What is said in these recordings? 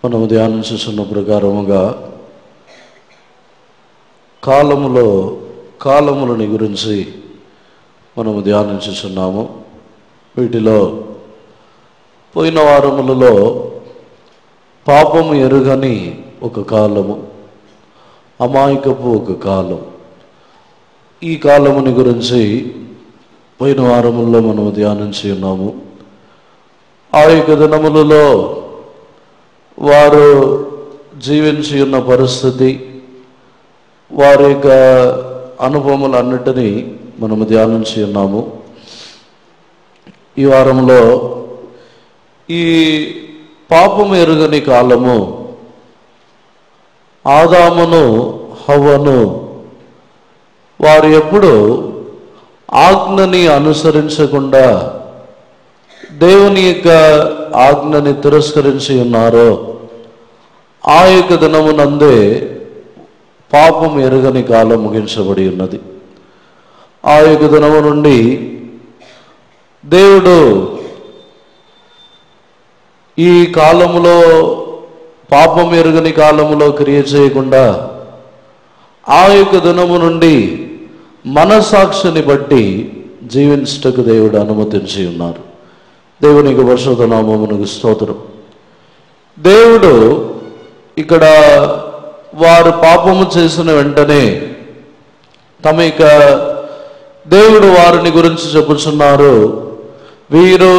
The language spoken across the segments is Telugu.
మనము ధ్యానించుతున్న ప్రకారముగా కాలములని గురించి మనము ధ్యానించుచున్నాము. వీటిలో పోయిన వారములలో పాపము ఎరుగని ఒక కాలము, అమాయకపు ఒక కాలం, ఈ కాలముని గురించి పోయిన వారముల్లో మనము ధ్యానించి ఉన్నాము. ఆ యొక్క దినములలో వారు జీవించి ఉన్న పరిస్థితి, వారి యొక్క అనుభవములన్నిటినీ మనము ధ్యానించి ఉన్నాము. ఈ వారంలో ఈ పాపము ఎరుగని కాలము, ఆదామును హవ్వను వారు ఎప్పుడు ఆజ్ఞని అనుసరించకుండా దేవుని యొక్క ఆజ్ఞని తిరస్కరించి ఉన్నారో ఆ యొక్క దినమునందే పాపం ఎరుగని కాలం ముగించబడి ఉన్నది. ఆ యొక్క దినము నుండి దేవుడు ఈ కాలములో, పాపం ఎరుగని కాలములో క్రియ చేయకుండా ఆ యొక్క దినము నుండి మనసాక్షిని బట్టి జీవించుటకు దేవుడు అనుమతించి ఉన్నారు. దేవునికి పరిశుద్ధ నామమునకు స్తోత్రం. దేవుడు ఇక్కడ వారు పాపము చేసిన వెంటనే దేవుడు వారిని గురించి చెప్పుచున్నారు, వీరు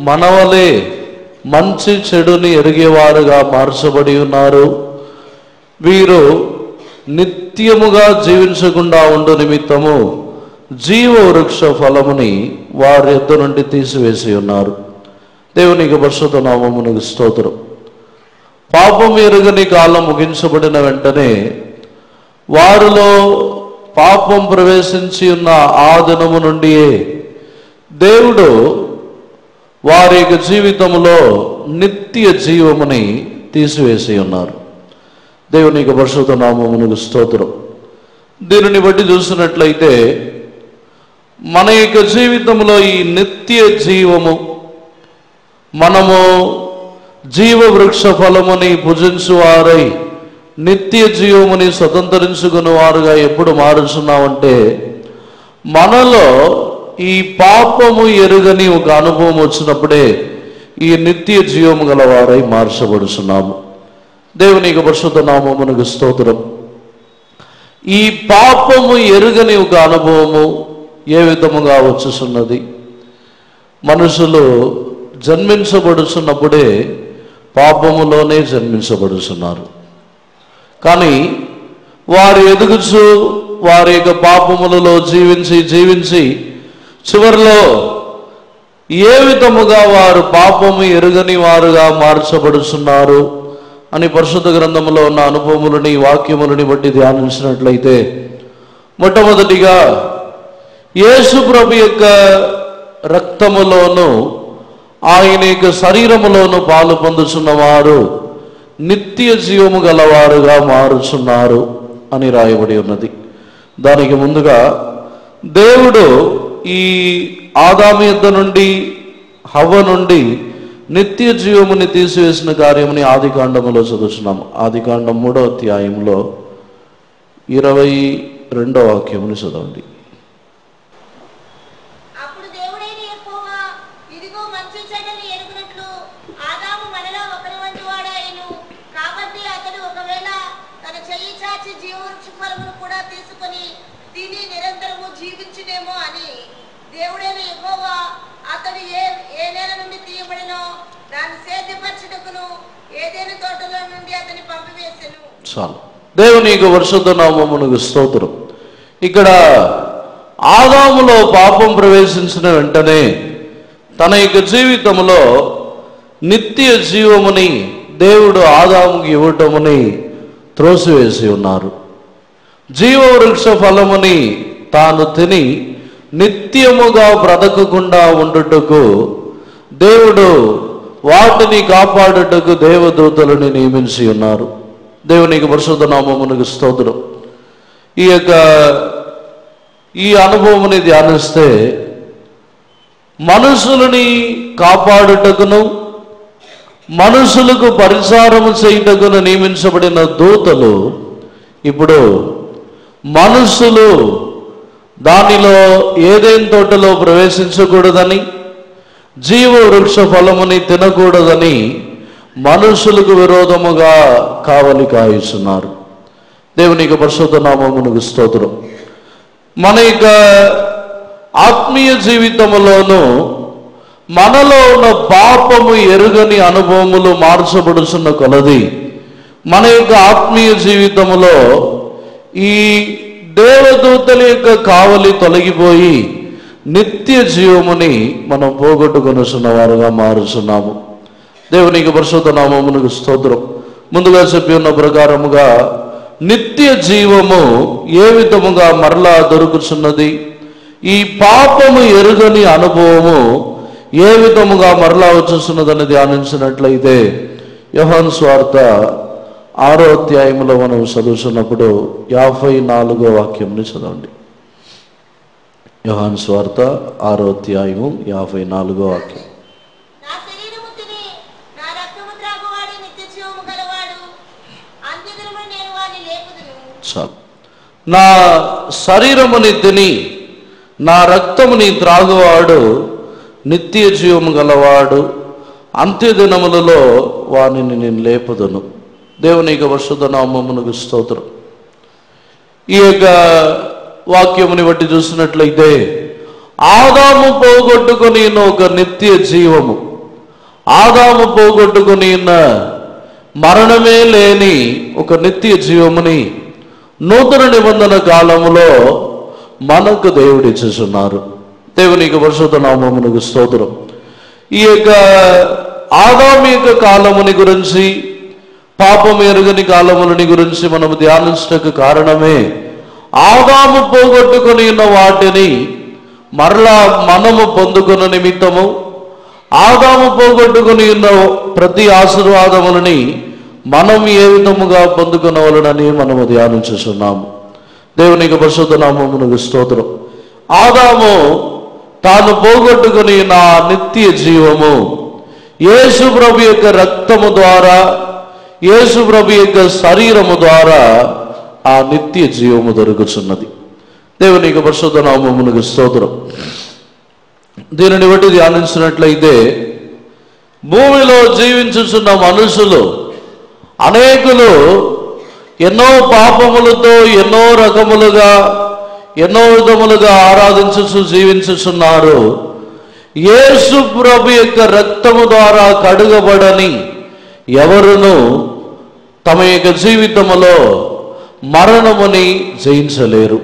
మనవలే మంచి చెడుని ఎరిగేవారుగా మార్చబడి ఉన్నారు, వీరు నిత్యముగా జీవించకుండా ఉండు నిమిత్తము జీవ వృక్ష ఫలముని వారి యొద్ద నుండి తీసివేసి ఉన్నారు. దేవునికి పరిశుద్ధ నామమునకు స్తోత్రం. పాపం ఎరుగని కాలం ముగించబడిన వెంటనే వారిలో పాపం ప్రవేశించి ఉన్న ఆ దినము నుండియే దేవుడు వారి యొక్క జీవితంలో నిత్య జీవముని తీసివేసి ఉన్నారు. దేవునికి పరిశుద్ధ నామమునకు స్తోత్రం. దీనిని బట్టి చూసినట్లయితే మన యొక్క జీవితంలో ఈ నిత్య జీవము, మనము జీవ వృక్ష ఫలముని భుజించువారై నిత్య జీవముని స్వతంత్రించుకుని వారుగా ఎప్పుడు మారుచున్నామంటే, మనలో ఈ పాపము ఎరుగని ఒక అనుభవం వచ్చినప్పుడే ఈ నిత్య జీవము గల వారై మార్చబడుచున్నాము. దేవునికి పరిశుద్ధ నామమునకు స్తోత్రం. ఈ పాపము ఎరుగని ఒక అనుభవము ఏ విధముగా వచ్చుచున్నది? మనుషులు జన్మించబడుచున్నప్పుడే పాపములోనే జన్మించబడుచున్నారు. కానీ వారు ఎదుగుచు వారి యొక్క పాపములలో జీవించి చివరిలో ఏ విధముగా వారు పాపము ఎరుగని వారుగా మార్చబడుచున్నారు అని పరిశుద్ధ గ్రంథంలో ఉన్న అనుభవములని, వాక్యములని బట్టి ధ్యానించినట్లయితే, మొట్టమొదటిగా యేసు ప్రభు యొక్క రక్తములోను ఆయన యొక్క శరీరములోను పాలు పొందుచున్నవారు నిత్య జీవము గలవారుగా మారుచున్నారు అని రాయబడి ఉన్నది. దానికి ముందుగా దేవుడు ఈ ఆదాము యొద్ద నుండి, హవ్వ నుండి నిత్య జీవముని తీసివేసిన కార్యముని ఆదికాండములో చదువుతున్నాము. ఆదికాండం 3వ అధ్యాయంలో 22వ వాక్యముని చదవండి. చాలు. దేవునికి పరిశుద్ధ నామమునకు స్తోత్రం. ఇక్కడ ఆదాములో పాపం ప్రవేశించిన వెంటనే తన యొక్క జీవితంలో నిత్య జీవముని దేవుడు ఆదాముకి ఇవ్వటముని త్రోసివేసి ఉన్నారు. జీవవృక్ష ఫలముని తాను తిని నిత్యముగా బ్రతకకుండా ఉండుటకు దేవుడు వాటిని కాపాడుటకు దేవదూతలను నియమించి ఉన్నారు. దేవునికి పరిశుద్ధ నామమునకు స్తోత్రం. ఈ అనుభవముని ధ్యానిస్తే మనుషులని కాపాడుటకును మనుషులకు పరిచారము చేయుటకు నియమించబడిన దూతలు ఇప్పుడు మనుషులు దానిలో ఏదైనా తోటలో ప్రవేశించకూడదని, జీవ వృక్ష ఫలముని తినకూడదని మనుషులకు విరోధముగా కావలి కాయుచున్నారు. దేవునికి పరిశుద్ధ నామమునకు స్తోత్రం. మన యొక్క ఆత్మీయ జీవితంలోనూ మనలో ఉన్న పాపము ఎరుగని అనుభవములు మార్చబడుతున్న కొలది మన యొక్క ఆత్మీయ జీవితంలో ఈ దేవదూతల యొక్క కావలి తొలగిపోయి నిత్య జీవముని మనం పోగొట్టుకొనుచున్న వారుగా మారుచున్నాము. దేవునికి పరిశుద్ధ నామమునకు స్తోత్రం. ముందుగా చెప్పి ఉన్న ప్రకారముగా నిత్య జీవము ఏ విధముగా మరలా దొరుకుతున్నది, ఈ పాపము ఎరుగని అనుభవము ఏ విధముగా మరలా వచ్చేస్తున్నదని ధ్యానించినట్లయితే యోహాను సువార్త 6వ అధ్యాయంలో మనం చదువుతున్నప్పుడు 54వ వాక్యంని చదవండి. యోహాను సువార్త 6వ అధ్యాయము 54వ వాక్యం. చాలు. నా శరీరముని తిని నా రక్తముని త్రాగువాడు నిత్య జీవము గలవాడు, అంత్యదినములలో వానిని నేను లేపదును. దేవుని యొక్క పరిశుద్ధ నామమునకు స్తోత్రం. ఈ యొక్క వాక్యముని బట్టి చూసినట్లయితే ఆదాము పోగొట్టుకొని ఒక నిత్య జీవము, ఆదాము పోగొట్టుకొని మరణమే లేని ఒక నిత్య జీవముని నూతన నిబంధన కాలములో మనకు దేవుడు ఇచ్చేస్తున్నారు. దేవునికి పరిశుద్ధ నామమునకు స్తోత్రం. ఈ యొక్క ఆదాము యొక్క కాలముని గురించి, పాపం ఎరుగని కాలములని గురించి మనము ధ్యానించటకు కారణమే ఆదాము పోగొట్టుకొని ఉన్న వాటిని మరలా మనము పొందుకున్న నిమిత్తము, ఆదాము పోగొట్టుకుని ఉన్న ప్రతి ఆశీర్వాదములని మనం ఏ విధముగా పొందుకునవలనని మనము ధ్యానించుచున్నాము. దేవునికి పరిశుద్ధ నామమునకు స్తోత్రం. ఆదాము తాను పోగొట్టుకుని నా నిత్య జీవము యేసు ప్రభు యొక్క రక్తము ద్వారా, యేసు ప్రభు యొక్క శరీరము ద్వారా ఆ నిత్య జీవము దొరుకుతున్నది. దేవునికి పరిశుద్ధ నామమునకు స్తోత్రం. దీనిని బట్టి ధ్యానించినట్లయితే భూమిలో జీవించుచున్న మనుషులు అనేకులు ఎన్నో పాపములతో ఎన్నో రకములుగా ఎన్నో విధములుగా ఆరాధించుచు జీవించుచున్నారు. యేసు ప్రభు యొక్క రక్తము ద్వారా కడుగబడని ఎవరును తమ యొక్క జీవితములో మరణముని జయించలేరు.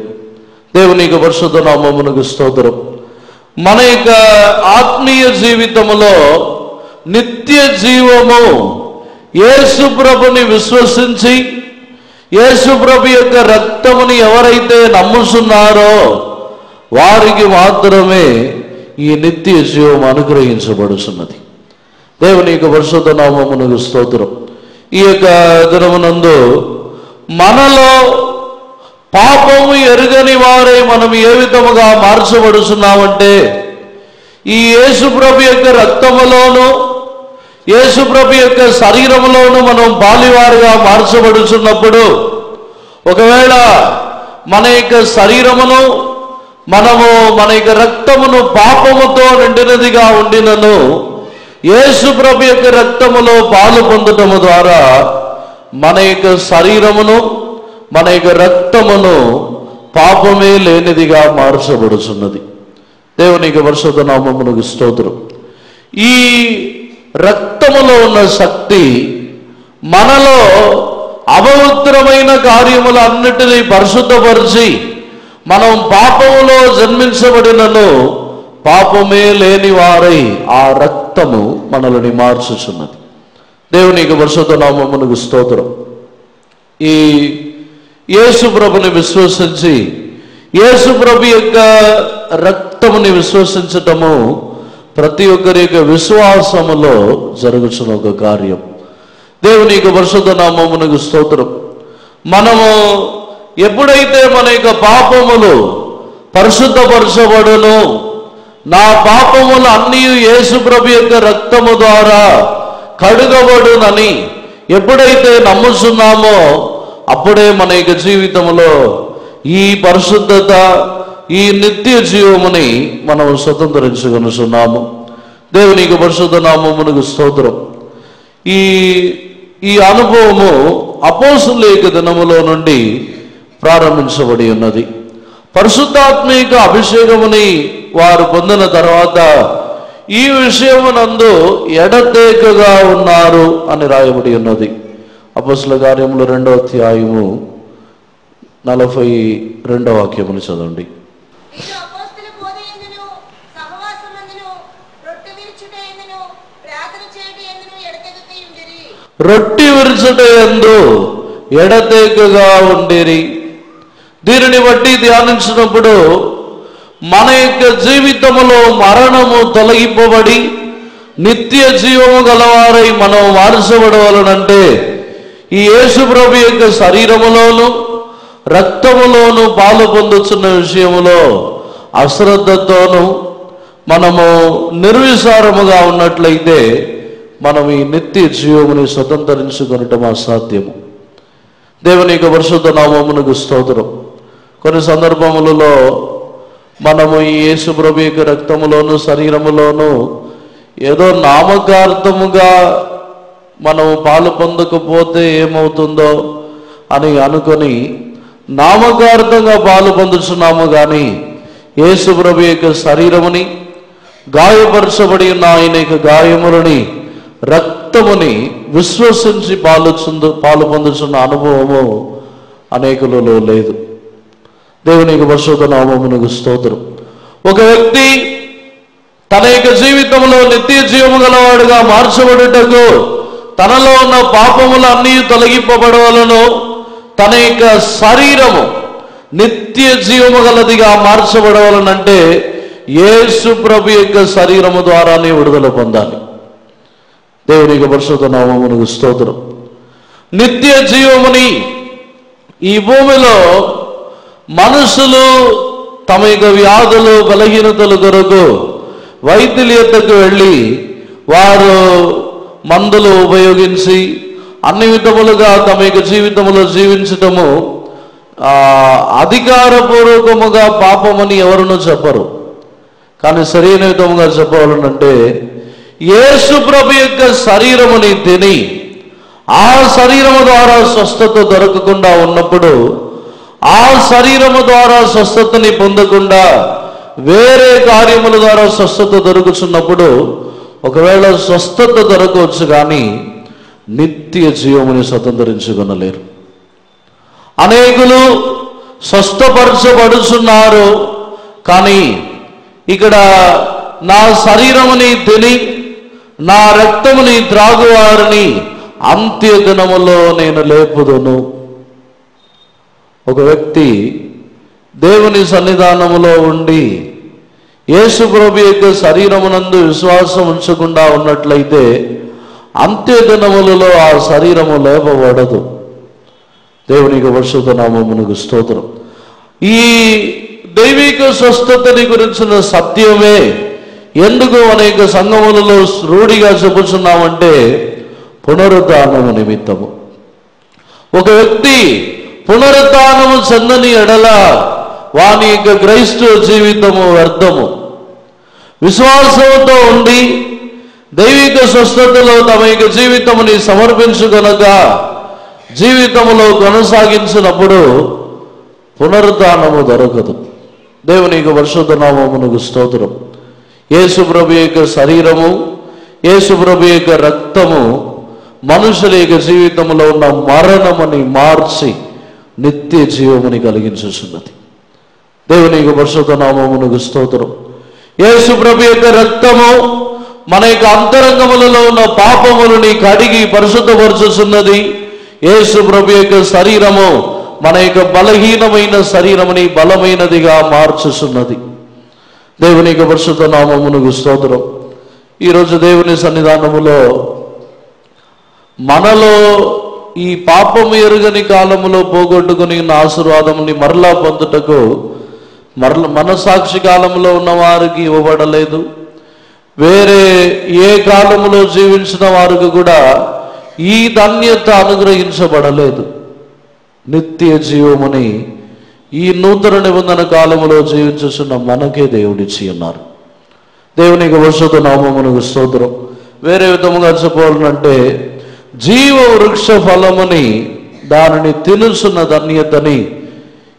దేవునికి పరిశుద్ధ నామమునకు స్తోత్రం. మన యొక్క ఆత్మీయ జీవితములో నిత్య జీవము యేసు ప్రభుని విశ్వసించి యేసు ప్రభు యొక్క రక్తముని ఎవరైతే నమ్ముతున్నారో వారికి మాత్రమే ఈ నిత్య జీవం అనుగ్రహించబడుతున్నది. దేవుని యొక్క పరిశుద్ధ నామమునకు స్తోత్రం. ఈ యొక్క దినమునందు మనలో పాపము ఎరుగని వారే మనం ఏ విధముగా మార్చబడుతున్నామంటే ఈ యేసు ప్రభు యొక్క రక్తములోను యేసు ప్రభు యొక్క శరీరములోను మనం బాలివారుగా మార్చబడుతున్నప్పుడు, ఒకవేళ మన యొక్క శరీరమును మన యొక్క రక్తమును పాపముతో నిండినదిగా ఉండినను యేసు ప్రభు యొక్క రక్తములో పాలు పొందటము ద్వారా మన యొక్క శరీరమును మన యొక్క రక్తమును పాపమే లేనిదిగా మార్చబడుచున్నది. దేవునికి పరిశుద్ధ నామమునకు స్తోత్రం. ఈ రక్తములో ఉన్న శక్తి మనలో అపవిత్రమైన కార్యములన్నిటినీ పరిశుద్ధపరిచి మనం పాపములో జన్మించబడినను పాపమే లేని వారై ఆ రక్తము మనల్ని మార్చుచున్నది. దేవునికి పరిశుద్ధ నామమునకు స్తోత్రం. ఈ యేసు ప్రభుని విశ్వసించి యేసు ప్రభు యొక్క రక్తముని విశ్వసించటము ప్రతి ఒక్కరి యొక్క విశ్వాసములో జరుగుతున్న ఒక కార్యం. దేవునికి పరిశుద్ధ నామమునకు స్తోత్రం. మనము ఎప్పుడైతే మన యొక్క పాపములు పరిశుద్ధపరచబడును, నా పాపములు అన్నీ యేసు ప్రభు యొక్క రక్తము ద్వారా కడుగబడునని ఎప్పుడైతే నమ్ముతున్నామో అప్పుడే మన యొక్క జీవితంలో ఈ పరిశుద్ధత, ఈ నిత్య జీవముని మనం స్వతంత్రించుకొనుచున్నాము. దేవునికి పరిశుద్ధ నామమునకు స్తోత్రం. ఈ అనుభవము అపోస్తలుల దినములో నుండి ప్రారంభించబడి ఉన్నది. పరిశుద్ధాత్మిక అభిషేకముని వారు పొందిన తర్వాత ఈ విషయమునందు ఎడతెగగా ఉన్నారు అని రాయబడి ఉన్నది. అపోస్తలుల కార్యములు 2వ అధ్యాయము 42వ వాక్యమును చదవండి. రొట్టి విరుచుట యందు ఎడతెగగా ఉండిరి. దీనిని బట్టి ధ్యానించినప్పుడు మన యొక్క జీవితంలో మరణము తొలగింపబడి నిత్య జీవము గలవారై మనం మార్చబడవలనంటే ఈ యేసు ప్రభు యొక్క శరీరములోను రక్తములోను పాలు పొందుతున్న విషయములో అశ్రద్ధతోనూ మనము నిర్విచారముగా ఉన్నట్లయితే మనం ఈ నిత్య జీవముని స్వతంత్రించుకొనటం అసాధ్యము. దేవుని యొక్క పరిశుద్ధ నామమునకు స్తోత్రం. కొన్ని సందర్భములలో మనము ఈ యేసు ప్రభు యొక్క రక్తములోను శరీరములోను ఏదో నామకార్థముగా మనము పాలు పొందకపోతే ఏమవుతుందో అని అనుకొని నామకార్థంగా పాలు పొందుతున్నాము. కానీ యేసు ప్రభు యొక్క శరీరముని, గాయపరచబడి ఉన్న ఆయన యొక్క గాయములని, రక్తముని విశ్వసించి పాలు పొందుతున్న అనుభవము అనేకులలో లేదు. దేవునికి పరిశుద్ధ నామమునకు స్తోత్రం. ఒక వ్యక్తి తన యొక్క జీవితంలో నిత్య జీవము గలవాడుగా మార్చబడుటకు తనలో ఉన్న పాపములు అన్నీ తొలగింపబడవలను, తన యొక్క శరీరము నిత్య జీవము గలదిగా మార్చబడవలనంటే యేసు ప్రభు యొక్క శరీరము ద్వారానే విడుదల పొందాలి. దేవునికి పరిశుద్ధ నామమునకు స్తోత్రం. నిత్య జీవముని ఈ భూమిలో మనుషులు తమ యొక్క వ్యాధులు, బలహీనతల కొరకు వైద్యుల యొద్దకు వెళ్ళి వారు మందులు ఉపయోగించి అన్ని విధములుగా తమ యొక్క జీవితంలో జీవించటము అధికారపూర్వకముగా పాపమని ఎవరునూ చెప్పరు. కానీ సరైన విధముగా చెప్పవాలనంటే యేసు ప్రభు యొక్క శరీరముని తిని ఆ శరీరము ద్వారా స్వస్థత దొరకకుండా ఉన్నప్పుడు, ఆ శరీరము ద్వారా స్వస్థతని పొందకుండా వేరే కార్యముల ద్వారా స్వస్థత దొరుకుతున్నప్పుడు ఒకవేళ స్వస్థత దొరకవచ్చు, కానీ నిత్య జీవముని స్వతంత్రించుకొనలేరు. అనేకులు స్వస్థపరచబడుచున్నారు, కానీ ఇక్కడ నా శరీరముని తిని నా రక్తముని త్రాగువారిని అంత్య దినములో నేను లేపుదును. ఒక వ్యక్తి దేవుని సన్నిధానములో ఉండి యేసు ప్రభు యొక్క శరీరమునందు విశ్వాసం ఉంచకుండా ఉన్నట్లయితే అంత్య దినములలో ఆ శరీరము లేపబడదు. దేవునికి పరిశుద్ధ నామమునకు స్తోత్రం. ఈ దైవిక స్వస్థతని గురించిన సత్యమే ఎందుకు అనేక సంఘములలో రూఢిగా చెప్పుచున్నామంటే పునరుద్ధానము నిమిత్తము. ఒక వ్యక్తి పునరుద్ధానము చెందని ఎడల వాని యొక్క క్రైస్తవ జీవితము వ్యర్థము. విశ్వాసంతో ఉండి దైవిక స్వస్థతలో తమ యొక్క జీవితముని సమర్పించుకొనక జీవితములో కొనసాగించినప్పుడు పునరుద్ధానము దొరకదు. దేవుని యొక్క పరిశుద్ధ నామమునకు స్తోత్రం. యేసు ప్రభు యొక్క శరీరము, యేసు ప్రభు యొక్క రక్తము మనుషుల యొక్క జీవితంలో ఉన్న మరణముని మార్చి నిత్య జీవముని కలిగించుచున్నది. దేవుని యొక్క పరిశుద్ధ నామమునకు స్తోత్రం. యేసు ప్రభు యొక్క రక్తము మన యొక్క అంతరంగములలో ఉన్న పాపములని కడిగి పరిశుద్ధపరచుచున్నది. యేసు ప్రభు యొక్క శరీరము మన యొక్క బలహీనమైన శరీరముని బలమైనదిగా మార్చుచున్నది. దేవుని యొక్క పరిశుద్ధ నామమునకు స్తోత్రం. ఈరోజు దేవుని సన్నిధానములో మనలో ఈ పాపము ఎరుగని కాలములో పోగొట్టుకుని ఉన్న ఆశీర్వాదముని మరలా పొందుటకు మనసాక్షి కాలంలో ఉన్న వారికి ఇవ్వబడలేదు. వేరే ఏ కాలములో జీవించిన వారికి కూడా ఈ ధన్యత అనుగ్రహించబడలేదు. నిత్య జీవముని ఈ నూతన నిబంధన కాలములో జీవించుచున్న మనకే దేవుడిచ్చి ఉన్నారు. దేవునికి పరిశుద్ధ నామమునకు స్తోత్రం. వేరే విధముగా చెప్పాలంటే జీవ వృక్ష ఫలముని దానిని తినుచున్న ధన్యతని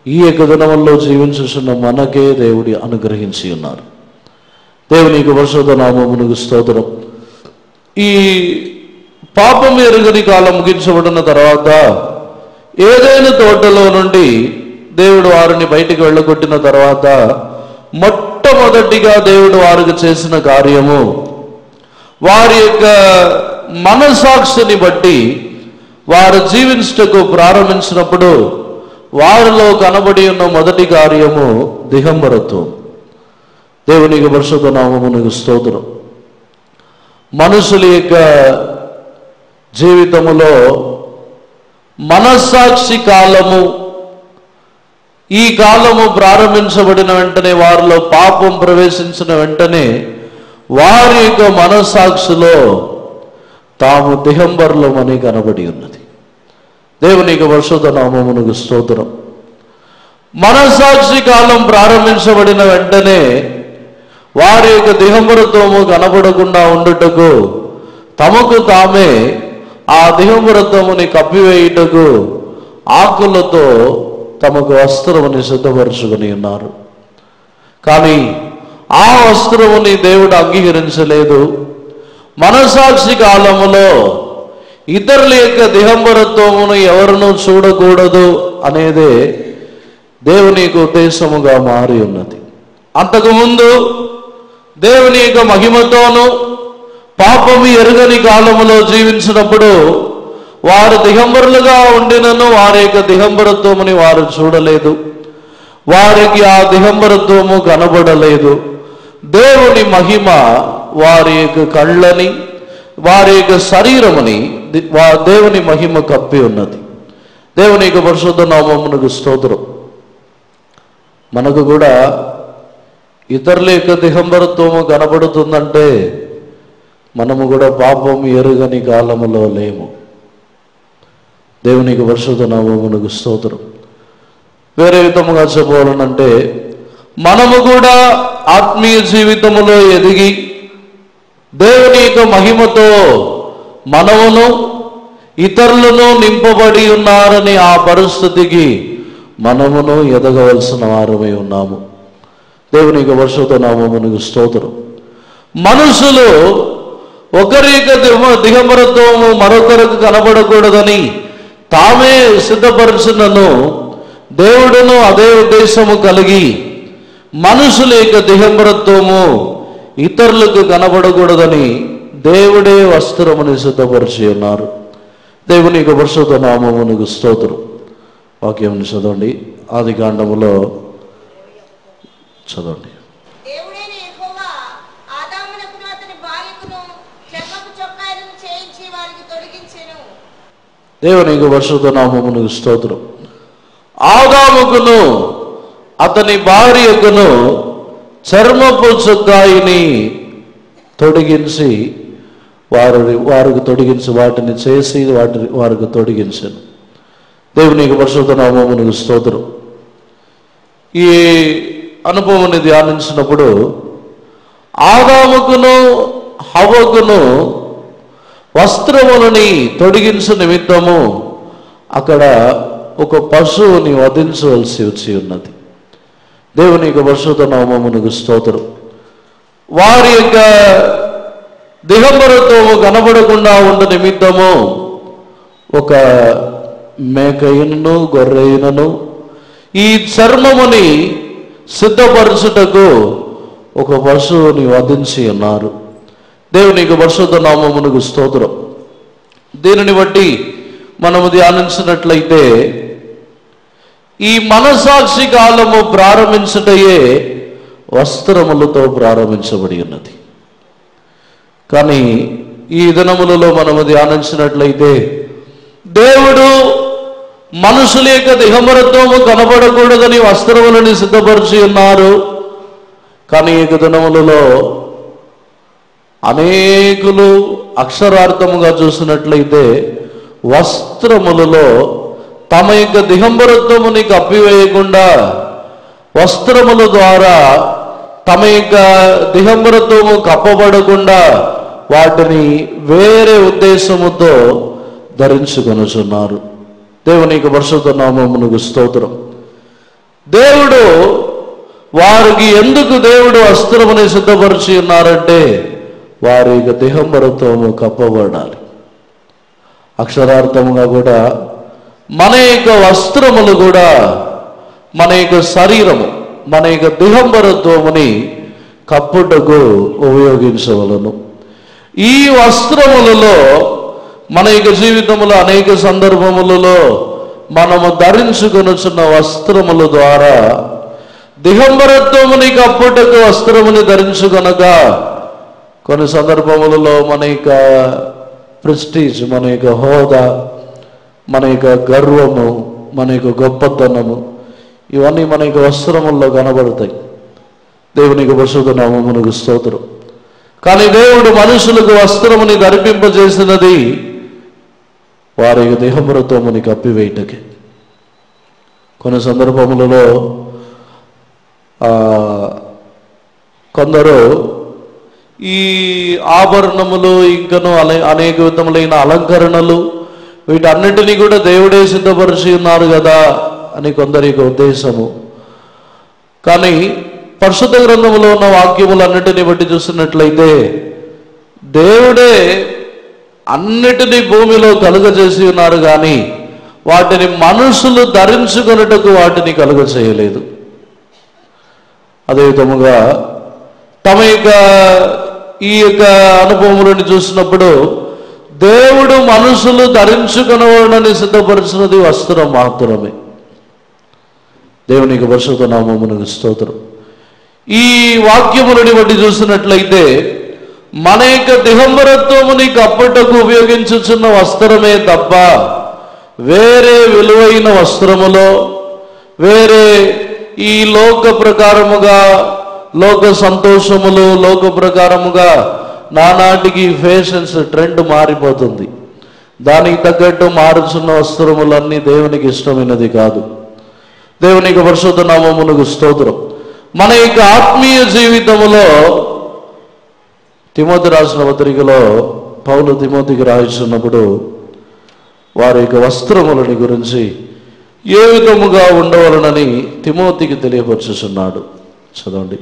ఈ యొక్క దినముల్లో జీవించుచున్న మనకే దేవుడి అనుగ్రహించి ఉన్నారు. దేవునికి పరిశుద్ధ నామమునకు స్తోత్రం. ఈ పాపం ఎరుగని కాలం ముగించబడిన తర్వాత ఏదైనా తోటలో నుండి దేవుడు వారిని బయటికి వెళ్ళగొట్టిన తర్వాత మొట్టమొదటిగా దేవుడు వారికి చేసిన కార్యము, వారి యొక్క మనసాక్షిని బట్టి వారు జీవించుటకు ప్రారంభించినప్పుడు వారిలో కనబడి ఉన్న మొదటి కార్యము దిగంబరత్వం. దేవునికి పరిశుద్ధ నామమునకు స్తోత్రం. మనుషుల యొక్క జీవితములో మనస్సాక్షి కాలము, ఈ కాలము ప్రారంభించబడిన వెంటనే, వారిలో పాపం ప్రవేశించిన వెంటనే వారి యొక్క మనస్సాక్షిలో తాము దిగంబరులమని కనబడి ఉన్నది. దేవునికి పరిశుద్ధ నామమునకు స్తోత్రం. మనస్సాక్షి కాలం ప్రారంభించబడిన వెంటనే వారి యొక్క దిగంబరత్వము కనబడకుండా ఉండుటకు తమకు తామే ఆ దిగంబరత్వముని కప్పివేయుటకు ఆకులతో తమకు వస్త్రముని సిద్ధపరుచుకొని ఉన్నారు. కానీ ఆ వస్త్రముని దేవుడు అంగీకరించలేదు. మనసాక్షి కాలములో ఇతరుల యొక్క దిగంబరత్వమును ఎవరినూ చూడకూడదు అనేదే దేవుని యొక్క ఉద్దేశముగా మారి ఉన్నది. అంతకుముందు దేవుని యొక్క మహిమతోనూ పాపము ఎరుగని కాలములో జీవించినప్పుడు వారు దిగంబరులుగా ఉండినను వారి యొక్క దిగంబరత్వముని వారు చూడలేదు. వారికి ఆ దిగంబరత్వము కనబడలేదు. దేవుని మహిమ వారి యొక్క కళ్ళని, వారి యొక్క శరీరముని దేవుని మహిమ కప్పి ఉన్నది. దేవుని యొక్క పరిశుద్ధ నామమునకు స్తోత్రం. మనకు కూడా ఇతరుల యొక్క దిగంబరత్వము కనబడుతుందంటే మనము కూడా పాపం ఎరుగని కాలములో లేము. దేవునికి పరిశుద్ధ నామమునకు స్తోత్రం. వేరే విధముగా చెప్పాలనంటే మనము కూడా ఆత్మీయ జీవితములో ఎదిగి దేవుని యొక్క మహిమతో మనమును ఇతరులను నింపబడి ఉన్నారని ఆ పరిస్థితికి మనమును ఎదగవలసిన వారమై ఉన్నాము. దేవుని యొక్క పరిశుద్ధ నామమునకు స్తోత్రం. మనుషులు ఒకరి యొక్క దిగంబరత్వము మరొకరికి కనబడకూడదని తామే సిద్ధపరచునను దేవుడును అదే ఉద్దేశము కలిగి మనుషుల యొక్క దిగంబరత్వము ఇతరులకు కనబడకూడదని దేవుడే వస్త్రముని సిద్ధపరిచి ఉన్నారు. దేవుని యొక్క పరిశుద్ధ నామమునకు స్తోత్రం. వాక్యముని చదవండి. ఆదికాండములో చదవండి. దేవుని యొక్క పరిశుద్ధ నామమునకు స్తోత్రం. ఆదాముకును అతని భార్యకును చర్మపు చొక్కాయిని తొడిగించి వారికి తొడిగించి వాటిని చేసి వారికి తొడిగించాను. దేవుని యొక్క పరిశుద్ధ నామమునకు స్తోత్రం. ఈ అనుభవాన్ని ధ్యానించినప్పుడు ఆదాముకును హవ్వకును వస్త్రములని తొడిగించు నిమిత్తము అక్కడ ఒక పశువుని వధించవలసి వచ్చి ఉన్నది. దేవుని యొక్క పరిశుద్ధ నామమునకు స్తోత్రం. వారి యొక్క దిగంబరత్వము కనబడకుండా ఉండ నిమిత్తము ఒక మేకయును గొర్రెయును ఈ చర్మముని సిద్ధపరచుటకు ఒక పశువుని వధించి ఉన్నారు. దేవుని యొక్క పరిశుద్ధ నామమునకు స్తోత్రం. దీనిని బట్టి మనము ధ్యానించినట్లయితే ఈ మనసాక్షి కాలము ప్రారంభించుటయే వస్త్రములతో ప్రారంభించబడి ఉన్నది. కానీ ఈ దినములలో మనము ధ్యానించినట్లయితే దేవుడు మనుషుల యొక్క దిగంబరత్వము కనబడకూడదని వస్త్రములని సిద్ధపరిచి ఉన్నారు. కానీ ఈ దినములలో అనేకులు అక్షరార్థముగా చూసినట్లయితే వస్త్రములలో తమ యొక్క దిగంబరత్వముని కప్పివేయకుండా, వస్త్రముల ద్వారా తమ యొక్క దిగంబరత్వము కప్పబడకుండా వాటిని వేరే ఉద్దేశముతో ధరించుకొనుచున్నారు. దేవుని యొక్క పరిశుద్ధ నామమునకు స్తోత్రం. దేవుడు వారికి ఎందుకు దేవుడు వస్త్రముని సిద్ధపరిచి ఉన్నారంటే వారి యొక్క దిగంబరత్వము కప్పబడాలి. అక్షరార్థముగా కూడా మన యొక్క వస్త్రములు కూడా మన యొక్క శరీరము, మన యొక్క దిగంబరత్వముని కప్పుటకు ఉపయోగించవలను. ఈ వస్త్రములలో మన యొక్క జీవితంలో అనేక సందర్భములలో మనము ధరించుకొనుచున్న వస్త్రముల ద్వారా దిగంబరత్వముని కప్పుటకు వస్త్రముని ధరించుకొనగా కొన్ని సందర్భములలో మన యొక్క ప్రెస్టీజ్, మన యొక్క హోదా, మన యొక్క గర్వము, మన యొక్క గొప్పతనము ఇవన్నీ మన యొక్క వస్త్రముల్లో కనబడతాయి. దేవునికి పరిశుద్ధ నామమునకు స్తోత్రం. కానీ దేవుడు మనుషులకు వస్త్రముని ధరిపింపజేసినది వారి దిగంబరత్వముని కప్పివేయటకే. కొన్ని సందర్భములలో కొందరు ఈ ఆభరణములు ఇంకను అనేక విధములైన అలంకరణలు వీటన్నిటినీ కూడా దేవుడే సిద్ధపరిచి ఉన్నారు కదా అని కొందరికి ఉద్దేశము. కానీ పరిశుద్ధ గ్రంథములో ఉన్న వాక్యములన్నిటిని బట్టి చూసినట్లయితే దేవుడే అన్నిటినీ భూమిలో కలుగజేసి ఉన్నారు, కానీ వాటిని మనుషులు ధరించుకొనుటకు వాటిని కలుగజేయలేదు. అదేవిధముగా తమ యొక్క ఈ యొక్క అనుభవములను చూసినప్పుడు దేవుడు మనుషులు ధరించుకొనవలనని సిద్ధపరిచినది వస్త్రం మాత్రమే. దేవునికి పరిశుద్ధ నామమునకు స్తోత్రం. ఈ వాక్యములని బట్టి చూసినట్లయితే మన యొక్క దిగంబరత్వముని కప్పుటకు ఉపయోగించుచున్న వస్త్రమే తప్ప వేరే విలువైన వస్త్రములో, వేరే ఈ లోక ప్రకారముగా, లోక సంతోషములు, లోక ప్రకారముగా నానాటికి ఫ్యాషన్స్ ట్రెండ్ మారిపోతుంది. దానికి తగ్గట్టు మారుచున్న వస్త్రములన్నీ దేవునికి ఇష్టమైనది కాదు. దేవునికి పరిశుద్ధ నామమునకు స్తోత్రం. మన యొక్క ఆత్మీయ జీవితములో తిమోతి రాసిన పత్రికలో పౌలు తిమోతికి రాయించున్నప్పుడు వారి యొక్క వస్త్రములని గురించి ఏ విధముగా ఉండవలనని తిమోతికి తెలియపరుచుచున్నాడు. చదవండి.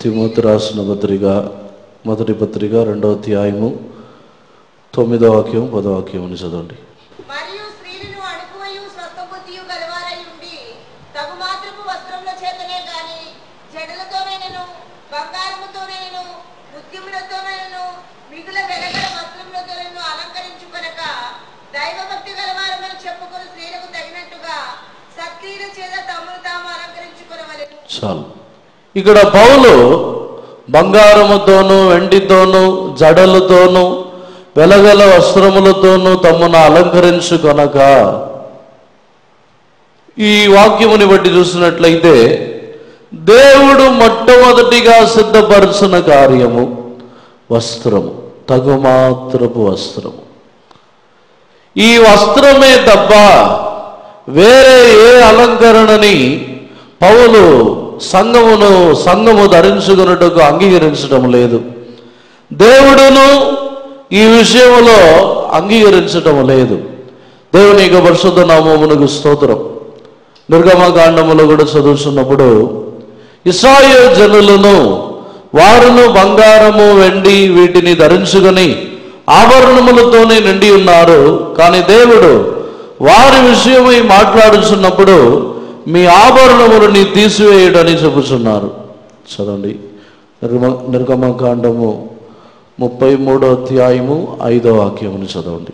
తిమోతి రాసిన పత్రిక, మొదటి పత్రిక 2వ అధ్యాయము 9వ వాక్యం 10వ వాక్యం అని చదవండి. చాలు. ఇక్కడ పౌలు బంగారముతోనూ, వెండితోనూ, జడలతోనూ, వెలగల వస్త్రములతోనూ తమను అలంకరించుకొనక, ఈ వాక్యముని బట్టి చూసినట్లయితే దేవుడు మొట్టమొదటిగా సిద్ధపరచిన కార్యము వస్త్రము, తగుమాత్రపు వస్త్రము. ఈ వస్త్రమే తప్ప వేరే ఏ అలంకరణని పౌలు సంఘము ధరించుకున్నట్టుకు అంగీకరించడం లేదు. దేవుడును ఈ విషయంలో అంగీకరించడం లేదు. దేవుని యొక్క పరిశుద్ధ నామమునకు స్తోత్రం. నిర్గమకాండములో కూడా చదువుతున్నప్పుడు ఇశ్రాయేలు జనులను వారును బంగారము, వెండి వీటిని ధరించుకొని ఆభరణములతోనే నిండి ఉన్నారు. కానీ దేవుడు వారి విషయమై మాట్లాడుచున్నప్పుడు మీ ఆభరణములని తీసివేయడని చెబుతున్నారు. చదవండి. నిర్గమకాండము 33వ అధ్యాయము 5వ వాక్యముని చదవండి.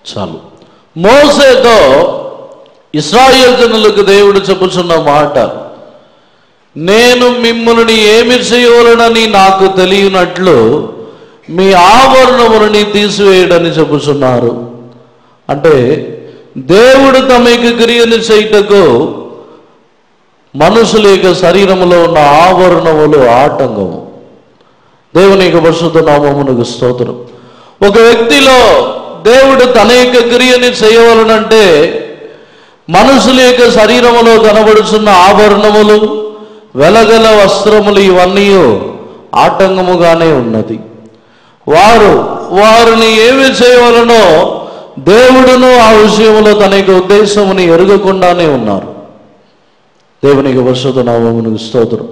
చాలు. మోసేతో ఇశ్రాయేలు జనులకు దేవుడు చెప్పుచున్న మాట, నేను మిమ్మల్ని ఏమి చేయవలనని నాకు తెలియనట్లు మీ ఆభరణములని తీసివేయడని చెప్పుచున్నారు. అంటే దేవుడు తమకు క్రియను చేయుటకు మనుషుల యొక్క శరీరములో ఉన్న ఆభరణములు ఆటంకము. దేవుని యొక్క పరిశుద్ధ నామమునకు స్తోత్రం. ఒక వ్యక్తిలో దేవుడు తన యొక్క క్రియని చేయవలనంటే మనుషుల యొక్క శరీరములో కనబడుచున్న ఆభరణములు, వెలగల వస్త్రములు ఇవన్నీ ఆటంకముగానే ఉన్నది. వారిని ఏమి చేయవలనో దేవుడును ఆ విషయంలో తన యొక్క ఉద్దేశముని ఎరుగకుండానే ఉన్నారు. దేవునికి పరిశుద్ధ నామమునకు స్తోత్రం.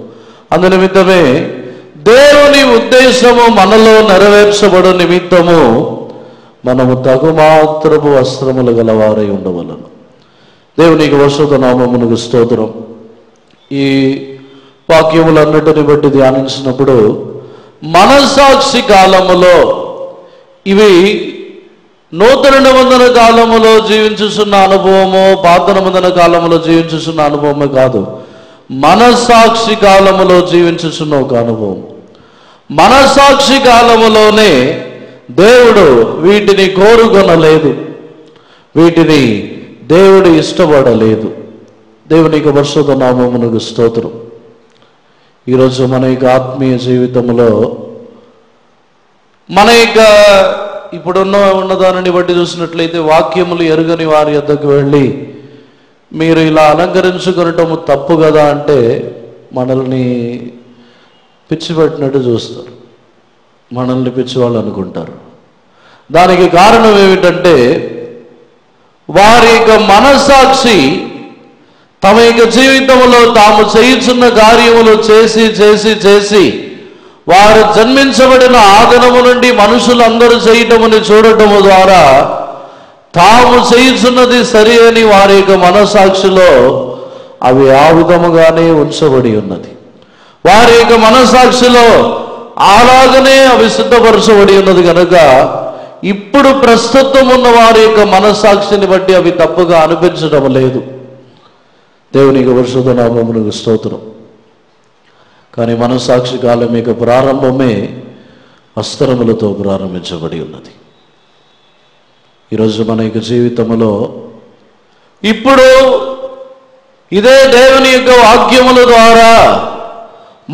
అందునిమిత్తమే దేవుని ఉద్దేశము మనలో నెరవేర్చబడు నిమిత్తము మనము తగుమాత్రపు వస్త్రములు గలవారై ఉండవలను. దేవునికి పరిశుద్ధ నామమునకు స్తోత్రం. ఈ వాక్యములన్నిటిని బట్టి ధ్యానించినప్పుడు మనస్సాక్షి కాలములో, ఇవి నూతన నిబంధన కాలములో జీవించుచున్న అనుభవమో పాత నిబంధన కాలములో జీవించుచున్న అనుభవమే కాదు, మనస్సాక్షి కాలములో జీవించుచున్న ఒక అనుభవం. మనస్సాక్షి కాలములోనే దేవుడు వీటిని కోరుకొనలేదు, వీటిని దేవుడు ఇష్టపడలేదు. దేవునికి పరిశుద్ధ నామమునకు స్తోత్రం. ఈరోజు మన యొక్క ఆత్మీయ జీవితంలో మన యొక్క ఇప్పుడున్న దానిని బట్టి చూసినట్లయితే వాక్యములు ఎరుగని వారి వద్దకు వెళ్ళి మీరు ఇలా అలంకరించుకొనటము తప్పు కదా అంటే మనల్ని పిచ్చిపెట్టినట్టు చూస్తారు, మనల్ని పిచ్చివాళ్ళు అనుకుంటారు. దానికి కారణం ఏమిటంటే వారి యొక్క మనస్సాక్షి తమ యొక్క జీవితంలో తాము చేయుచున్న కార్యములు చేసి చేసి చేసి వారు జన్మించబడిన ఆదనము నుండి మనుషులందరూ చేయటముని చూడటము ద్వారా తాము చేయుచున్నది సరి అని వారి యొక్క మనస్సాక్షిలో అవి ఆ విధముగానే ఉంచబడి ఉన్నది. వారి యొక్క మనస్సాక్షిలో అలాగనే అవి సిద్ధపరచబడి ఉన్నది కనుక ఇప్పుడు ప్రస్తుతం ఉన్న వారి యొక్క మనస్సాక్షిని బట్టి అవి తప్పుగా అనిపించడం లేదు. దేవునికి పరిశుద్ధ నామమునకు స్తోత్రం. కానీ మనస్సాక్షి కాలం యొక్క ప్రారంభమే వస్త్రములతో ప్రారంభించబడి ఉన్నది. ఈరోజు మన యొక్క జీవితంలో ఇప్పుడు ఇదే దేవుని యొక్క వాక్యముల ద్వారా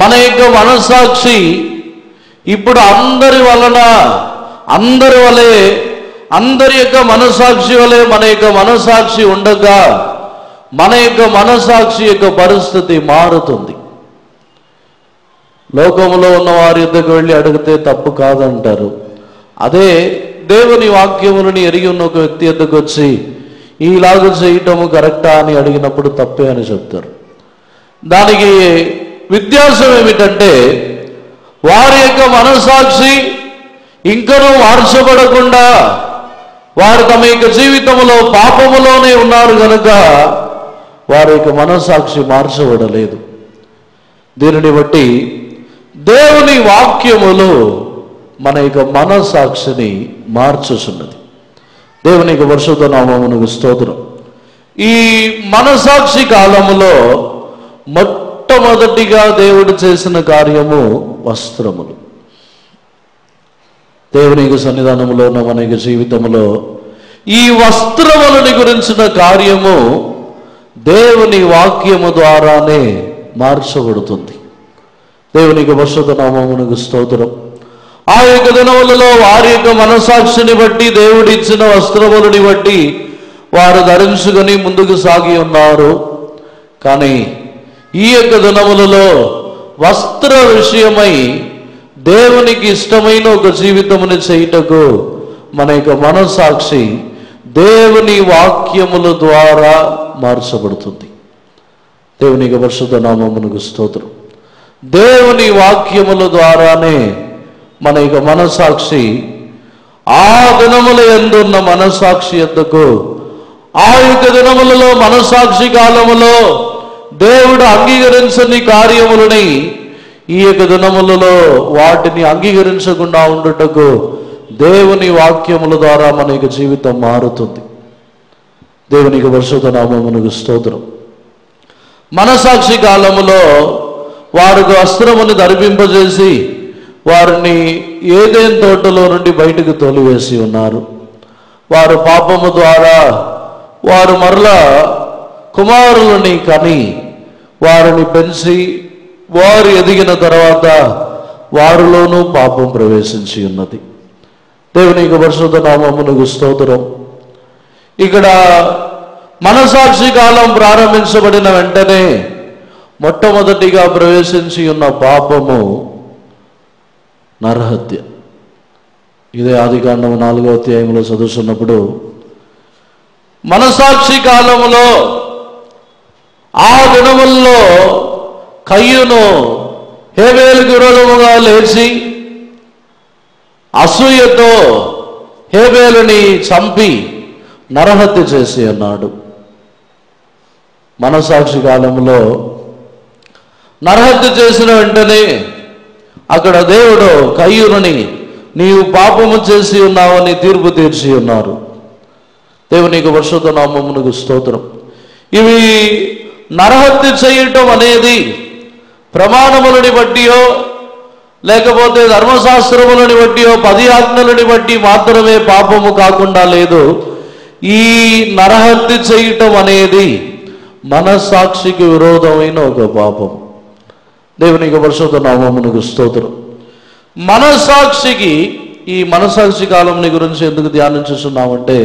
మన యొక్క మనస్సాక్షి ఇప్పుడు అందరి వలె అందరి యొక్క మనస్సాక్షి వలె మన యొక్క మనస్సాక్షి ఉండగా మన యొక్క మనస్సాక్షి యొక్క పరిస్థితి మారుతుంది. లోకములో ఉన్న వారి యొద్దకు వెళ్ళి అడిగితే తప్పు కాదంటారు. అదే దేవుని వాక్యములని ఎరిగి ఉన్న ఒక వ్యక్తి యొద్దకు వచ్చి ఈలాగ చేయటము కరెక్టా అని అడిగినప్పుడు తప్పే అని చెప్తారు. దానికి వ్యత్యాసం ఏమిటంటే వారి యొక్క మనస్సాక్షి ఇంకనూ మార్చబడకుండా వారు తమ యొక్క జీవితంలో పాపములోనే ఉన్నారు కనుక వారి యొక్క మనస్సాక్షి మార్చబడలేదు. దీనిని బట్టి దేవుని వాక్యములు మన యొక్క మనస్సాక్షిని మార్చుచున్నది. దేవుని యొక్క పరిశుద్ధ నామమునకు స్తోత్రం. ఈ మనస్సాక్షి కాలములో మొట్టమొదటిగా దేవుడు చేసిన కార్యము వస్త్రములు. దేవుని యొక్క సన్నిధానములో ఉన్న మన యొక్క జీవితంలో ఈ వస్త్రములని గురించిన కార్యము దేవుని వాక్యము ద్వారానే మార్చబడుతుంది. దేవుని యొక్క పరిశుద్ధ నామమునకు స్తోత్రం. ఆ యొక్క దినములలో వారి యొక్క మనస్సాక్షిని బట్టి దేవుడు ఇచ్చిన వస్త్రములని బట్టి వారు ధరించుకొని ముందుకు సాగి ఉన్నారు. కానీ ఈ యొక్క దినములలో వస్త్ర విషయమై దేవునికి ఇష్టమైన ఒక జీవితముని చేయుటకు మన యొక్క మనస్సాక్షి దేవుని వాక్యముల ద్వారా మార్చబడుతుంది. దేవుని యొక్క పరిశుద్ధ నామమునకు స్తోత్రం. దేవుని వాక్యముల ద్వారానే మన యొక్క మనస్సాక్షి ఆ దినముల యందున్న మనస్సాక్షి యొద్దకు ఆ యొక్క దినములలో మనస్సాక్షి కాలములో దేవుడు అంగీకరించని కార్యములని ఈ యొక్క దినములలో వాటిని అంగీకరించకుండా ఉండుటకు దేవుని వాక్యముల ద్వారా మన యొక్క జీవితం మారుతుంది. దేవునికి పరిశుద్ధ నామమునకు స్తోత్రం. మనసాక్షి కాలములో వారికి వస్త్రముని ధరిపింపజేసి వారిని ఏదెన్ తోటలో నుండి బయటకు తోలివేసి ఉన్నారు. వారు పాపము ద్వారా వారు మరలా కుమారులని కని వారిని పెంచి వారు ఎదిగిన తర్వాత వారిలోనూ పాపం ప్రవేశించి ఉన్నది. దేవునికి పరిశుద్ధ నామమునకు స్తోత్రం. ఇక్కడ మనసాక్షి కాలం ప్రారంభించబడిన వెంటనే మొట్టమొదటిగా ప్రవేశించి ఉన్న పాపము నరహత్య. ఇదే ఆదికాండము 4వ అధ్యాయంలో చదువుతున్నప్పుడు మనసాక్షి కాలములో ఆ దినముల్లో కయ్యూను హేబేలుకు విరోధముగా లేచి అసూయతో హేబేలుని చంపి నరహత్య చేసి అన్నాడు. మనసాక్షి కాలంలో నరహత్య చేసిన వెంటనే అక్కడ దేవుడు కయ్యూనుని నీవు పాపము చేసి ఉన్నావని తీర్పు తీర్చి ఉన్నారు. దేవునికి పరిశుద్ధ నామమునకు స్తోత్రం. ఇవి నరహత్య చేయటం అనేది ప్రమాణములని బట్టియో లేకపోతే ధర్మశాస్త్రములని బట్టియో 10 ఆజ్ఞలని బట్టి మాత్రమే పాపము కాకుండా లేదు. ఈ నరహత్య చేయటం అనేది మనస్సాక్షికి విరోధమైన ఒక పాపం. దేవునికి పరిశుద్ధ నామమునకు స్తోత్రం. మనస్సాక్షికి ఈ మనస్సాక్షి కాలం గురించి ఎందుకు ధ్యానించుతున్నామంటే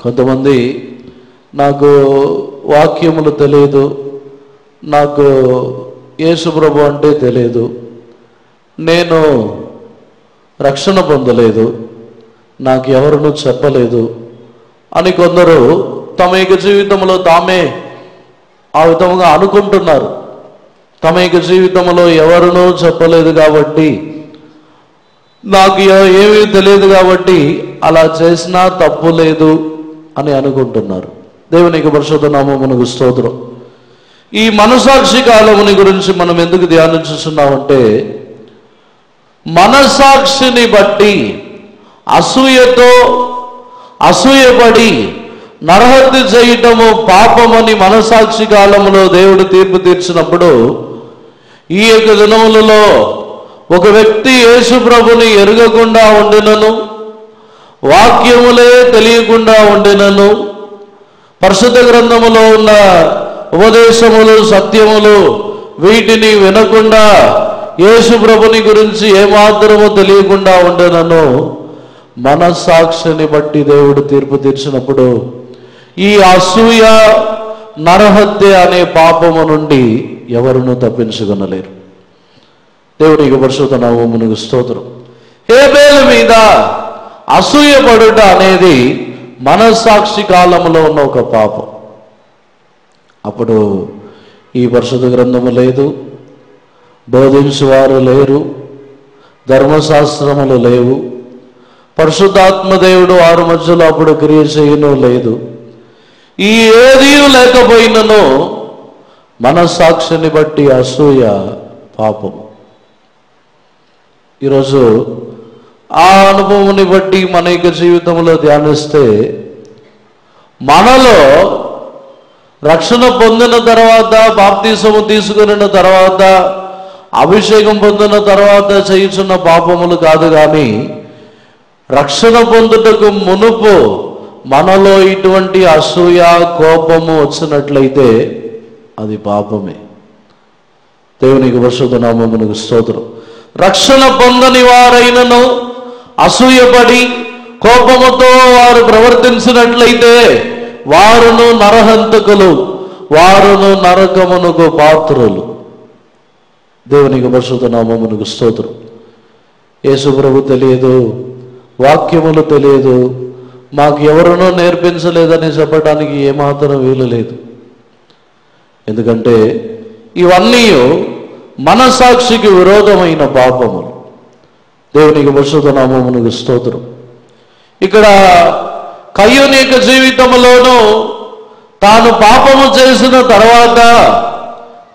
కొంతమంది నాకు వాక్యములు తెలియదు, నాకు యేసు ప్రభు అంటే తెలియదు, నేను రక్షణ పొందలేదు, నాకు ఎవరునూ చెప్పలేదు అని కొందరు తమ యొక్క జీవితంలో తామే ఆ విధంగా అనుకుంటున్నారు. తమ యొక్క జీవితంలో ఎవరునూ చెప్పలేదు కాబట్టి, నాకు ఏమీ తెలియదు కాబట్టి అలా చేసినా తప్పు లేదు అని అనుకుంటున్నారు. దేవునికి పరిశుద్ధ నామమునకు స్తోత్రం. ఈ మనసాక్షి కాలముని గురించి మనం ఎందుకు ధ్యానించుతున్నామంటే మనసాక్షిని బట్టి అసూయపడి నరహత్య చేయటము పాపమని మనసాక్షి కాలములో దేవుడు తీర్పు తీర్చినప్పుడు ఈ యొక్క దినములలో ఒక వ్యక్తి యేసు ప్రభుని ఎరుగకుండా ఉండినను, వాక్యములే తెలియకుండా ఉండినను, పరిశుద్ధ గ్రంథములో ఉన్న ఉపదేశములు సత్యములు వీటిని వినకుండా యేసు ప్రభుని గురించి ఏమాత్రము తెలియకుండా ఉండినను మనస్సాక్షిని బట్టి దేవుడు తీర్పు తీర్చినప్పుడు ఈ అసూయ నరహత్య అనే పాపము నుండి ఎవరునూ తప్పించుకొనలేరు. దేవునికి పరిశుద్ధ నామమునకు స్తోత్రం. హేబేలు మీద అసూయపడుట అనేది మనస్సాక్షి కాలంలో ఉన్న ఒక పాపం. అప్పుడు ఈ పరిశుద్ధ గ్రంథము లేదు, బోధించువారు లేరు, ధర్మశాస్త్రములు లేవు, పరిశుద్ధాత్మదేవుడు వారి మధ్యలో అప్పుడు క్రియ చేయను లేదు. ఈ ఏదీ లేకపోయినను మనస్సాక్షిని బట్టి అసూయ పాపము. ఈరోజు ఆ అనుభవాన్ని బట్టి మన యొక్క జీవితంలో ధ్యానిస్తే మనలో రక్షణ పొందిన తర్వాత, బాప్తిసము తీసుకున్న తర్వాత, అభిషేకం పొందిన తర్వాత చేయుచున్న పాపములు కాదు, కానీ రక్షణ పొందుటకు మునుపు మనలో ఇటువంటి అసూయ కోపము వచ్చినట్లయితే అది పాపమే. దేవునికి పరిశుద్ధ నామమునకు స్తోత్రం. రక్షణ పొందని వారైనను అసూయపడి కోపముతో వారు ప్రవర్తించినట్లయితే వారును నరహంతకులు, వారును నరకమునకు పాత్రులు. దేవునికి పరిశుద్ధ నామమునకు స్తోత్రం. యేసు ప్రభు తెలియదు, వాక్యములు తెలియదు, మాకు ఎవరునో నేర్పించలేదని చెప్పడానికి ఏమాత్రం వీలు లేదు. ఎందుకంటే ఇవన్నీ మనసాక్షికి విరోధమైన పాపములు. దేవునికి పరిశుద్ధ నామమునకు స్తోత్రం. ఇక్కడ కయ్యూని యొక్క జీవితంలోనూ తాను పాపము చేసిన తర్వాత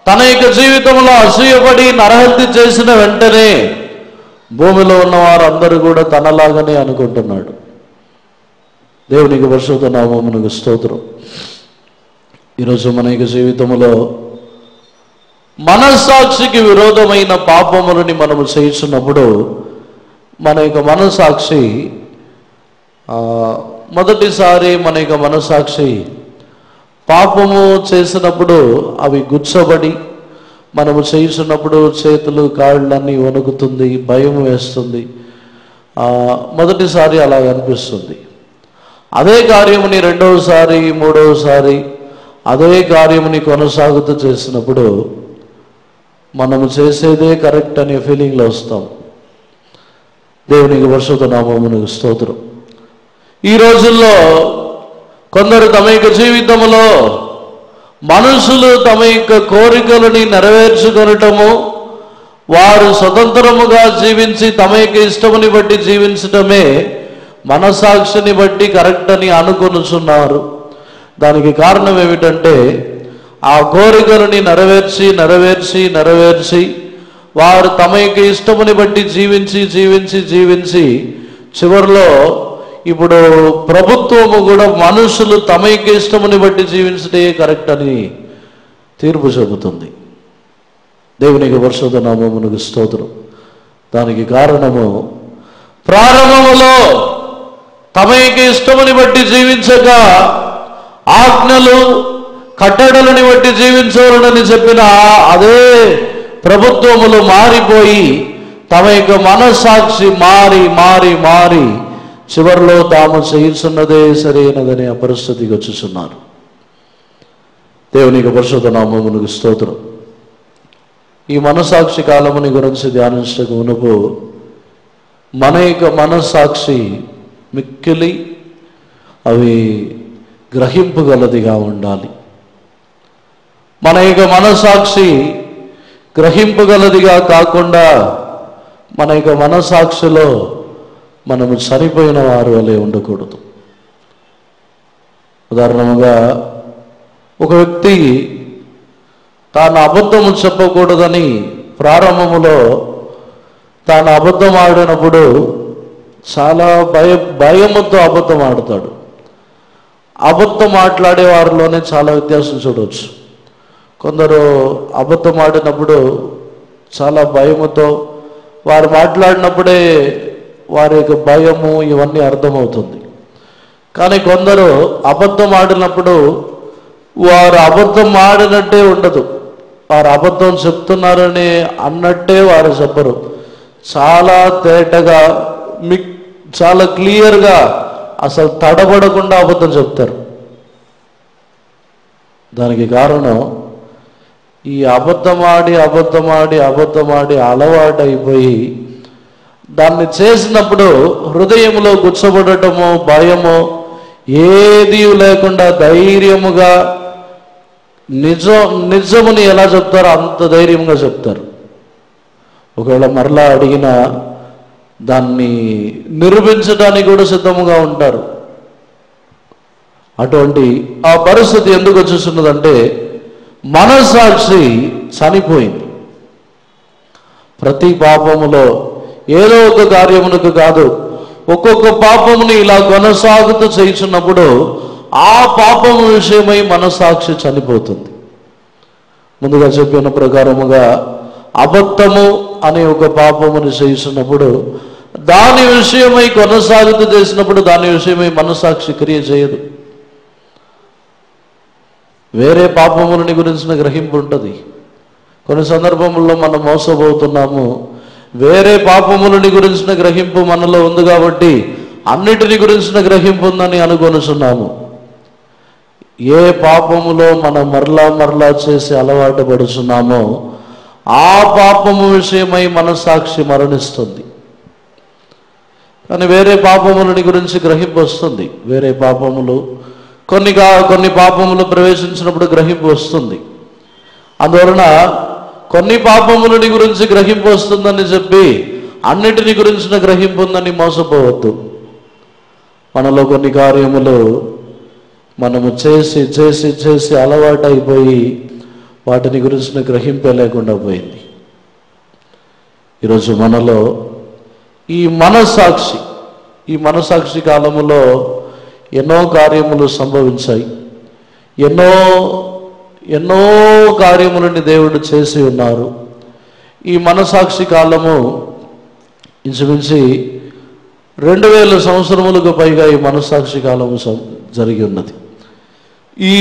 తన యొక్క జీవితంలో అసూయపడి నరహత్య చేసిన వెంటనే భూమిలో ఉన్న వారందరూ కూడా తనలాగానే అనుకుంటున్నాడు. దేవునికి పరిశుద్ధ నామమునకు స్తోత్రం. ఈరోజు మన యొక్క జీవితంలో మనస్సాక్షికి విరోధమైన పాపములని మనము చేస్తున్నప్పుడు మన యొక్క మనస్సాక్షి మొదటిసారి మన యొక్క మనస్సాక్షి పాపము చేసినప్పుడు అవి గుచ్చబడి మనము చేస్తున్నప్పుడు చేతులు కాళ్ళన్నీ వణుకుతుంది, భయం వేస్తుంది. మొదటిసారి అలా అనిపిస్తుంది. అదే కార్యముని రెండవసారి మూడవసారి అదే కార్యముని కొనసాగుతూ చేసినప్పుడు మనము చేసేదే కరెక్ట్ అనే ఫీలింగ్లో వస్తాం. దేవునికి పరిశుద్ధ నామమునకు స్తోత్రం. ఈ రోజుల్లో కొందరు తమ యొక్క జీవితంలో మనుషులు తమ యొక్క కోరికలని నెరవేర్చుకొనటము, వారు స్వతంత్రముగా జీవించి తమ యొక్క ఇష్టముని బట్టి జీవించటమే మనసాక్షిని బట్టి కరెక్ట్ అని అనుకొనుచున్నారు. దానికి కారణం ఏమిటంటే ఆ కోరికలని నెరవేర్చి వారు తమ యొక్క ఇష్టముని బట్టి జీవించి చివరిలో ఇప్పుడు ప్రభుత్వము కూడా మనుషులు తమ యొక్క ఇష్టముని బట్టి జీవించటే కరెక్ట్ అని తీర్పు చెబుతుంది. దేవునికి పరిశుద్ధ నామమునకు స్తోత్రం. దానికి కారణము ప్రారంభములో తమ యొక్క ఇష్టముని బట్టి జీవించక ఆజ్ఞలు కట్టడలని బట్టి జీవించవలనని చెప్పిన అదే ప్రభుత్వములు మారిపోయి తమ యొక్క మనస్సాక్షి మారి చివరిలో తాము చేయుచున్నదే సరైనదనే ఆ పరిస్థితికి వచ్చుచున్నారు. దేవునికి పరిశుద్ధ నామమునకు స్తోత్రం. ఈ మనస్సాక్షి కాలముని గురించి ధ్యానించక మునుపు మన యొక్క మనస్సాక్షి మిక్కిలి అవి గ్రహింపగలదిగా ఉండాలి. మన యొక్క మనస్సాక్షి గ్రహింపగలదిగా కాకుండా మన యొక్క మనస్సాక్షిలో మనము చనిపోయిన వారు వలె ఉండకూడదు. ఉదాహరణగా ఒక వ్యక్తి తాను అబద్ధము చెప్పకూడదని ప్రారంభములో తాను అబద్ధం ఆడినప్పుడు చాలా భయముతో అబద్ధం ఆడతాడు. అబద్ధం మాట్లాడే వారిలోనే చాలా వ్యత్యాసం చూడవచ్చు. కొందరు అబద్ధం ఆడినప్పుడు చాలా భయముతో వారు మాట్లాడినప్పుడే వారి యొక్క భయము ఇవన్నీ అర్థమవుతుంది. కానీ కొందరు అబద్ధం ఆడినప్పుడు వారు అబద్ధం ఆడినట్టే ఉండదు, వారు అబద్ధం చెప్తున్నారని అన్నట్టే వారు చెప్పరు. చాలా తేటగా చాలా క్లియర్గా అసలు తడబడకుండా అబద్ధం చెప్తారు. దానికి కారణం ఈ అబద్ధమాడి అలవాటైపోయి దాన్ని చేసినప్పుడు హృదయంలో గుచ్చబడటము, భయము ఏదీ లేకుండా ధైర్యముగా నిజముని ఎలా చెప్తారో అంత ధైర్యంగా చెప్తారు. ఒకవేళ మరలా అడిగినా దాన్ని నిరూపించడానికి కూడా సిద్ధముగా ఉంటారు. అటువంటి ఆ పరిస్థితి ఎందుకు వచ్చేస్తున్నదంటే మనస్సాక్షి చనిపోయింది. ప్రతి పాపములో ఏదో ఒక కార్యమునకు కాదు, ఒక్కొక్క పాపముని ఇలా కొనసాగుతూ చేయుచున్నప్పుడు ఆ పాపము విషయమై మనస్సాక్షి చనిపోతుంది. ముందుగా చెప్పిన ప్రకారముగా అబద్ధము అనే ఒక పాపముని చేస్తున్నప్పుడు దాని విషయమై కొనసాగుతూ చేసినప్పుడు దాని విషయమై మనస్సాక్షి క్రియ చేయదు. వేరే పాపములని గురించిన గ్రహింపు ఉంటుంది. కొన్ని సందర్భముల్లో మనం మోసపోతున్నాము. వేరే పాపములని గురించిన గ్రహింపు మనలో ఉంది కాబట్టి అన్నిటిని గురించిన గ్రహింపు ఉందని అనుకొనుచున్నాము. ఏ పాపములో మనం మరలా చేసి అలవాటు పడుచున్నామో ఆ పాపము విషయమై మనస్సాక్షి మరణిస్తుంది. కానీ వేరే పాపములని గురించి గ్రహింపు వస్తుంది. వేరే పాపములు కొన్ని పాపములు ప్రవేశించినప్పుడు గ్రహింపు వస్తుంది. అందువలన కొన్ని పాపములని గురించి గ్రహింపు వస్తుందని చెప్పి అన్నిటిని గురించిన గ్రహింపు ఉందని మోసపోవద్దు. మనలో కొన్ని కార్యములు మనము చేసి అలవాటైపోయి వాటిని గురించిన గ్రహింపే లేకుండా పోయింది. ఈరోజు మనలో ఈ మనస్సాక్షి కాలములో ఎన్నో కార్యములు సంభవించాయి. ఎన్నో ఎన్నో కార్యములని దేవుడు చేసి ఉన్నారు. ఈ మనసాక్షి కాలము ఇంచుమించి 2000 సంవత్సరములకు పైగా ఈ మనసాక్షి కాలము జరిగి ఉన్నది. ఈ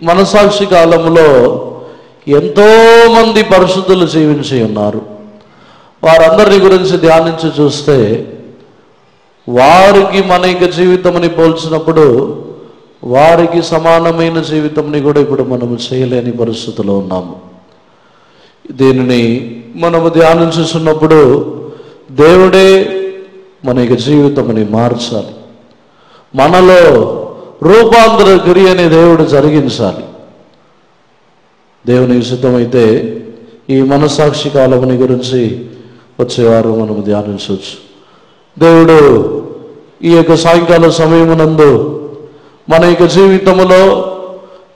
మనసాక్షి కాలంలో ఎంతోమంది పరిశుద్ధులు జీవించి ఉన్నారు. వారందరి గురించి ధ్యానించి చూస్తే వారికి మన యొక్క జీవితంని పోల్చినప్పుడు వారికి సమానమైన జీవితంని కూడా ఇప్పుడు మనము చేయలేని పరిస్థితిలో ఉన్నాము. దీనిని మనము ధ్యానించుతున్నప్పుడు దేవుడే మన యొక్క జీవితంని మార్చాలి, మనలో రూపాంతర క్రియని దేవుడు జరిగించాలి. దేవునికి సిద్ధమైతే ఈ మనసాక్షి కాలముని గురించి వచ్చేవారు మనము ధ్యానించవచ్చు. దేవుడు ఈ యొక్క సాయంకాల సమయమునందు మన యొక్క జీవితంలో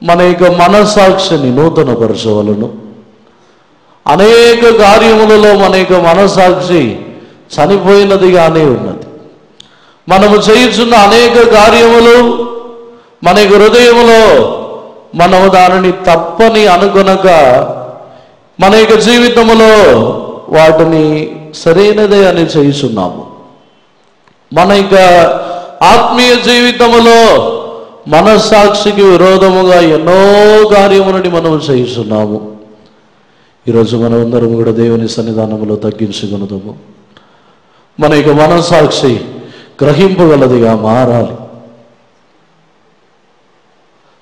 మన యొక్క మనసాక్షిని నూతనపరచవలను. అనేక కార్యములలో మన యొక్క మనసాక్షి చనిపోయినదిగానే ఉన్నది. మనము చేయుచున్న అనేక కార్యములు మన యొక్క హృదయములో మనము దానిని తప్పని అనుకొనక మన యొక్క జీవితంలో వాటిని సరైనదే అని చేయుచున్నాము. మన యొక్క ఆత్మీయ జీవితంలో మనస్సాక్షికి విరోధముగా ఎన్నో కార్యములని మనం చేయుచున్నాము. ఈరోజు మనమందరం కూడా దేవుని సన్నిధానంలో తగ్గించుకున్నదము. మన యొక్క మనస్సాక్షి గ్రహింపగలదిగా మారాలి.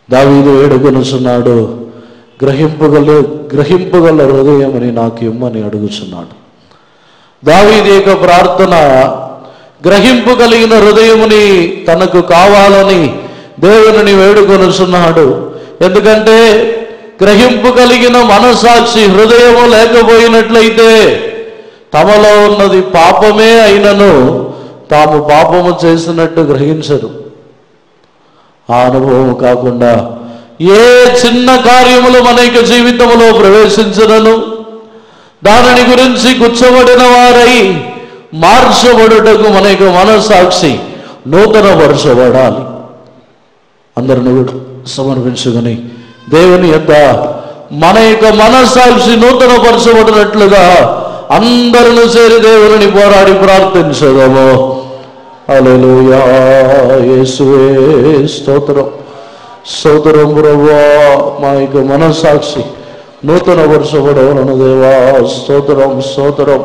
దావీదు వేడుకొనుచున్నాడు, గ్రహింపగల హృదయమని నాకు ఇమ్మని అడుగుచున్నాడు. దావీదు యొక్క ప్రార్థన గ్రహింపు కలిగిన హృదయముని తనకు కావాలని దేవుని వేడుకొనుచున్నాడు. ఎందుకంటే గ్రహింపు కలిగిన మనసాక్షి హృదయము లేకపోయినట్లయితే తమలో ఉన్నది పాపమే అయినను తాము పాపము చేసినట్టు గ్రహించరు. ఆ అనుభవం కాకుండా ఏ చిన్న కార్యములు మన యొక్క జీవితంలో ప్రవేశించడను దానిని గురించి కూర్చోబడిన వారై మార్చబడుటకు మన యొక్క మనసాక్షి నూతనపరచబడాలి. అందరిని కూడా సమర్పించుకొని దేవుని యొద్ద మన యొక్క మనసాక్షి నూతనపరచబడినట్లుగా అందరిని చేరి దేవుని పోరాడి ప్రార్థించదము. హల్లెలూయా. యేసువే స్తోత్రం. స్తోత్రం ప్రభువా. మా యొక్క మనసాక్షి నూతనపరచబడవలను దేవా. స్తోత్రం స్తోత్రం.